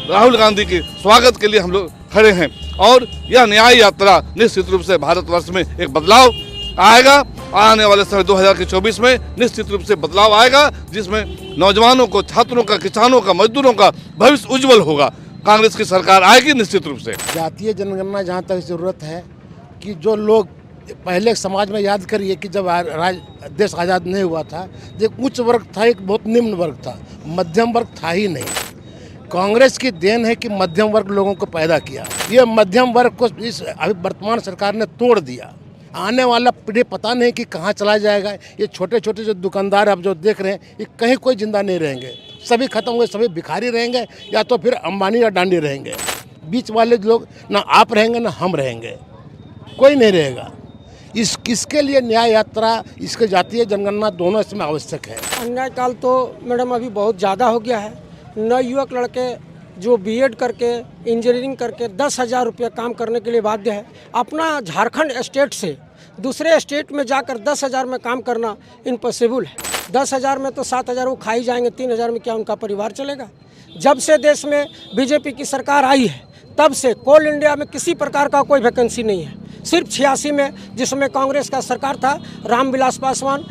राहुल गांधी के स्वागत के लिए हम लोग खड़े हैं और यह न्याय यात्रा निश्चित रूप से भारतवर्ष में एक बदलाव आएगा। आने वाले समय 2024 में निश्चित रूप से बदलाव आएगा, जिसमें नौजवानों को, छात्रों का, किसानों का, मजदूरों का भविष्य उज्जवल होगा। कांग्रेस की सरकार आएगी निश्चित रूप से। जातीय जनगणना जहाँ तक जरूरत है कि जो लोग पहले समाज में याद करिए कि जब देश आज़ाद नहीं हुआ था, एक उच्च वर्ग था, एक बहुत निम्न वर्ग था, मध्यम वर्ग था ही नहीं। कांग्रेस की देन है कि मध्यम वर्ग लोगों को पैदा किया। ये मध्यम वर्ग को इस अभी वर्तमान सरकार ने तोड़ दिया। आने वाला पीढ़ी पता नहीं कि कहाँ चला जाएगा। ये छोटे छोटे जो दुकानदार आप जो देख रहे हैं, ये कहीं कोई जिंदा नहीं रहेंगे, सभी खत्म हुए, सभी भिखारी रहेंगे या तो फिर अंबानी या डांडी रहेंगे। बीच वाले लोग ना आप रहेंगे ना हम रहेंगे, कोई नहीं रहेगा। किसके लिए न्याय यात्रा, इसके जातीय जनगणना दोनों इसमें आवश्यक है। अन्याय काल तो मैडम अभी बहुत ज़्यादा हो गया है। नए युवक लड़के जो बीएड करके, इंजीनियरिंग करके 10,000 रुपये काम करने के लिए बाध्य है। अपना झारखंड स्टेट से दूसरे स्टेट में जाकर 10,000 में काम करना इम्पॉसिबल है। 10,000 में तो 7,000 वो खाई जाएंगे, 3,000 में क्या उनका परिवार चलेगा। जब से देश में बीजेपी की सरकार आई है, तब से कोल इंडिया में किसी प्रकार का कोई वैकेंसी नहीं है। सिर्फ 86 में, जिसमें कांग्रेस का सरकार था, रामविलास पासवान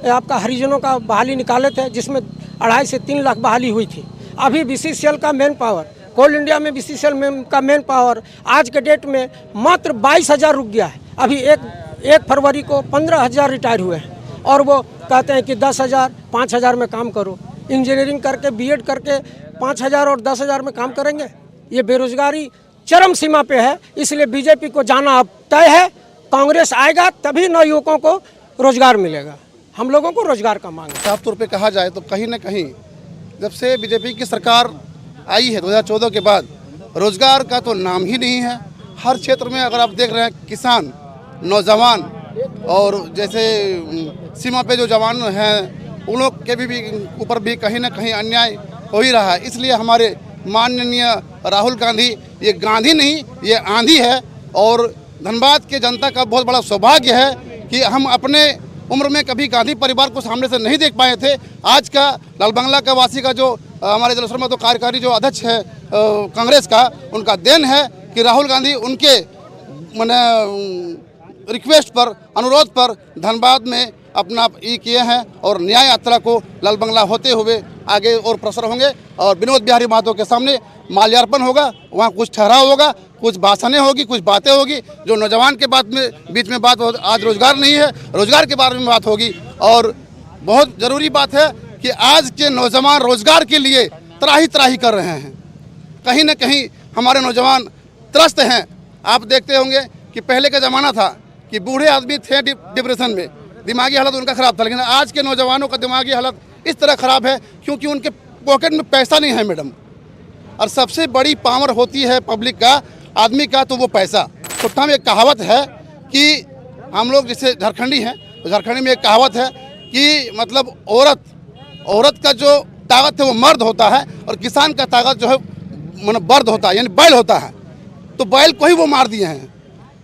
आपका हरिजनों का बहाली निकाले थे, जिसमें 2.5 से 3 लाख बहाली हुई थी। अभी बीसीसीएल का मेन पावर, कोल इंडिया में बीसीसीएल का मेन पावर आज के डेट में मात्र 22,000 रुक गया है। अभी एक फरवरी को 15,000 रिटायर हुए हैं और वो कहते हैं कि 10,000, 5,000 में काम करो। इंजीनियरिंग करके, बीएड करके 5,000 और 10,000 में काम करेंगे। ये बेरोजगारी चरम सीमा पे है, इसलिए बीजेपी को जाना अब तय है। कांग्रेस आएगा तभी नौ युवकों को रोजगार मिलेगा। हम लोगों को रोजगार का मांग है। साफ तौर पे कहा जाए तो कहीं न कहीं जब से बीजेपी की सरकार आई है 2014 के बाद, रोजगार का तो नाम ही नहीं है। हर क्षेत्र में अगर आप देख रहे हैं, किसान, नौजवान और जैसे सीमा पे जो जवान हैं, उन लोग के भी ऊपर भी कहीं ना कहीं अन्याय हो ही रहा है। इसलिए हमारे माननीय राहुल गांधी, ये गांधी नहीं, ये आंधी है। और धनबाद के जनता का बहुत बड़ा सौभाग्य है कि हम अपने उम्र में कभी गांधी परिवार को सामने से नहीं देख पाए थे। आज का लाल बंगला का वासी का जो हमारे जलसर में तो कार्यकारी जो अध्यक्ष है कांग्रेस का, उनका देन है कि राहुल गांधी उनके रिक्वेस्ट पर, अनुरोध पर धनबाद में अपना ये किए हैं और न्याय यात्रा को लाल बंगला होते हुए आगे और प्रसर होंगे। और विनोद बिहारी महतो के सामने माल्यार्पण होगा, वहाँ कुछ ठहराव होगा, कुछ भाषणें होगी, कुछ बातें होगी। जो नौजवान के बीच में बात हो, आज रोजगार नहीं है, रोजगार के बारे में बात होगी। और बहुत ज़रूरी बात है कि आज के नौजवान रोजगार के लिए त्राही त्राही कर रहे हैं। कहीं ना कहीं हमारे नौजवान त्रस्त हैं। आप देखते होंगे कि पहले का ज़माना था कि बूढ़े आदमी थे डिप्रेशन में, दिमागी हालत उनका ख़राब था, लेकिन आज के नौजवानों का दिमागी हालत इस तरह ख़राब है क्योंकि उनके पॉकेट में पैसा नहीं है मैडम। और सबसे बड़ी पावर होती है पब्लिक का, आदमी का, तो वो पैसा। खुट्टा में एक कहावत है कि हम लोग जैसे झारखंडी हैं, तो झारखंडी में एक कहावत है कि मतलब औरत का जो ताकत है वो मर्द होता है और किसान का ताकत जो है मतलब बर्द होता है, यानी बैल होता है। तो बैल को ही वो मार दिए हैं।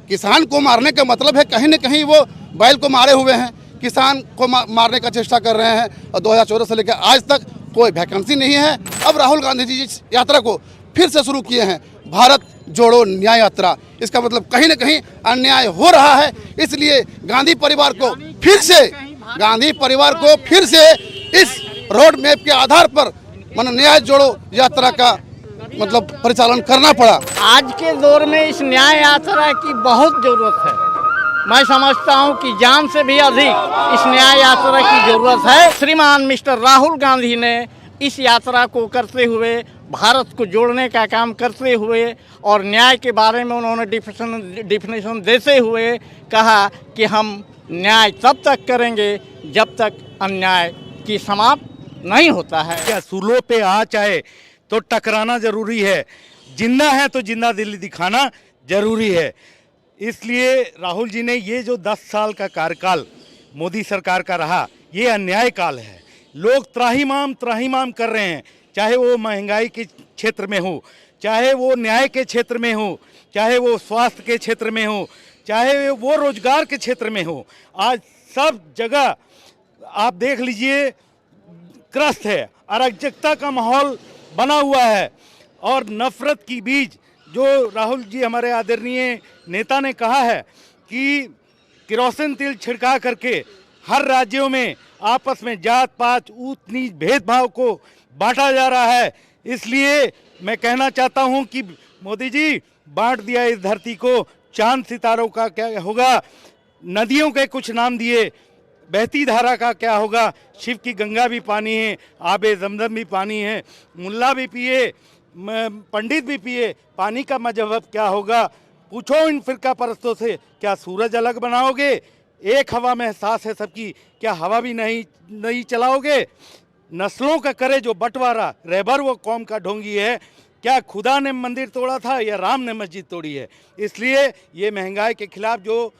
किसान को मारने का मतलब है कहीं न कहीं वो बैल को मारे हुए हैं, किसान को मारने का चेष्टा कर रहे हैं। और 2014 से लेकर आज तक कोई वैकेंसी नहीं है। अब राहुल गांधी जी इस यात्रा को फिर से शुरू किए हैं, भारत जोड़ो न्याय यात्रा। इसका मतलब कहीं न कहीं अन्याय हो रहा है। इसलिए गांधी परिवार को फिर से इस रोड मैप के आधार पर न्याय जोड़ो यात्रा का मतलब परिचालन करना पड़ा। आज के दौर में इस न्याय यात्रा की बहुत जरूरत है। मैं समझता हूं कि जान से भी अधिक इस न्याय यात्रा की जरूरत है। श्रीमान मिस्टर राहुल गांधी ने इस यात्रा को करते हुए, भारत को जोड़ने का काम करते हुए और न्याय के बारे में उन्होंने डिफिनेशन देते हुए कहा कि हम न्याय तब तक करेंगे जब तक अन्याय की समाप्त नहीं होता है। क्या सूलों पे आ चाहे तो टकराना जरूरी है, जिंदा है तो जिंदा दिली दिखाना जरूरी है। इसलिए राहुल जी ने ये जो 10 साल का कार्यकाल मोदी सरकार का रहा, ये अन्याय काल है। लोग त्राहिमाम कर रहे हैं, चाहे वो महंगाई के क्षेत्र में हो, चाहे वो न्याय के क्षेत्र में हो, चाहे वो स्वास्थ्य के क्षेत्र में हो, चाहे वो रोजगार के क्षेत्र में हो। आज सब जगह आप देख लीजिए त्रस्त है, अराजकता का माहौल बना हुआ है। और नफरत की बीज जो राहुल जी हमारे आदरणीय नेता ने कहा है कि केरोसिन तेल छिड़का करके हर राज्यों में आपस में जात पात ऊंच नीच भेदभाव को बांटा जा रहा है। इसलिए मैं कहना चाहता हूं कि मोदी जी बांट दिया इस धरती को, चांद सितारों का क्या होगा, नदियों के कुछ नाम दिए, बहती धारा का क्या होगा, शिव की गंगा भी पानी है, आबे जमजम भी पानी है, मुल्ला भी पिए पंडित भी पिए, पानी का मजहब क्या होगा। पूछो इन फिरका परस्तों से, क्या सूरज अलग बनाओगे? एक हवा में एहसास है सबकी, क्या हवा भी नहीं चलाओगे? नस्लों का करे जो बंटवारा, रहबर वो कौम का ढोंगी है। क्या खुदा ने मंदिर तोड़ा था या राम ने मस्जिद तोड़ी है? इसलिए ये महंगाई के खिलाफ जो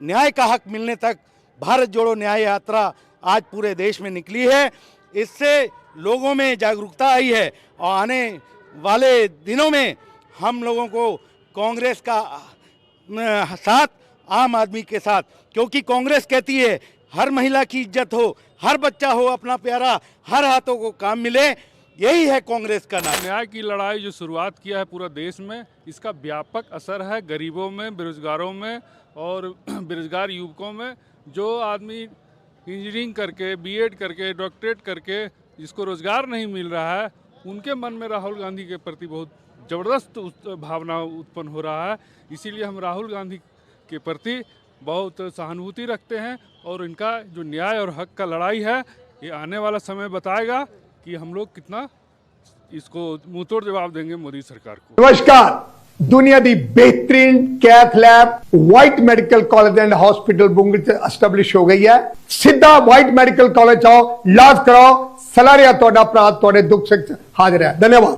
न्याय का हक मिलने तक भारत जोड़ो न्याय यात्रा आज पूरे देश में निकली है, इससे लोगों में जागरूकता आई है। और आने वाले दिनों में हम लोगों को कांग्रेस का साथ, आम आदमी के साथ, क्योंकि कांग्रेस कहती है हर महिला की इज्जत हो, हर बच्चा हो अपना प्यारा, हर हाथों को काम मिले, यही है कांग्रेस का नाम। न्याय की लड़ाई जो शुरुआत किया है पूरा देश में, इसका व्यापक असर है गरीबों में, बेरोजगारों में और बेरोजगार युवकों में। जो आदमी इंजीनियरिंग करके, बीएड करके, डॉक्टरेट करके जिसको रोजगार नहीं मिल रहा है, उनके मन में राहुल गांधी के प्रति बहुत ज़बरदस्त भावना उत्पन्न हो रहा है। इसीलिए हम राहुल गांधी के प्रति बहुत सहानुभूति रखते हैं और इनका जो न्याय और हक का लड़ाई है, ये आने वाला समय बताएगा कि हम लोग कितना इसको मुंहतोड़ जवाब देंगे मोदी सरकार को। नमस्कार, दुनिया दी बेहतरीन cath lab white medical college and hospital बुंगल से एस्टैब्लिश हो गई है। सीधा व्हाइट मेडिकल कॉलेज आओ, इलाज कराओ, सलाह रिया तोड़ा अपराध तोड़े दुख से हाजिर है। धन्यवाद।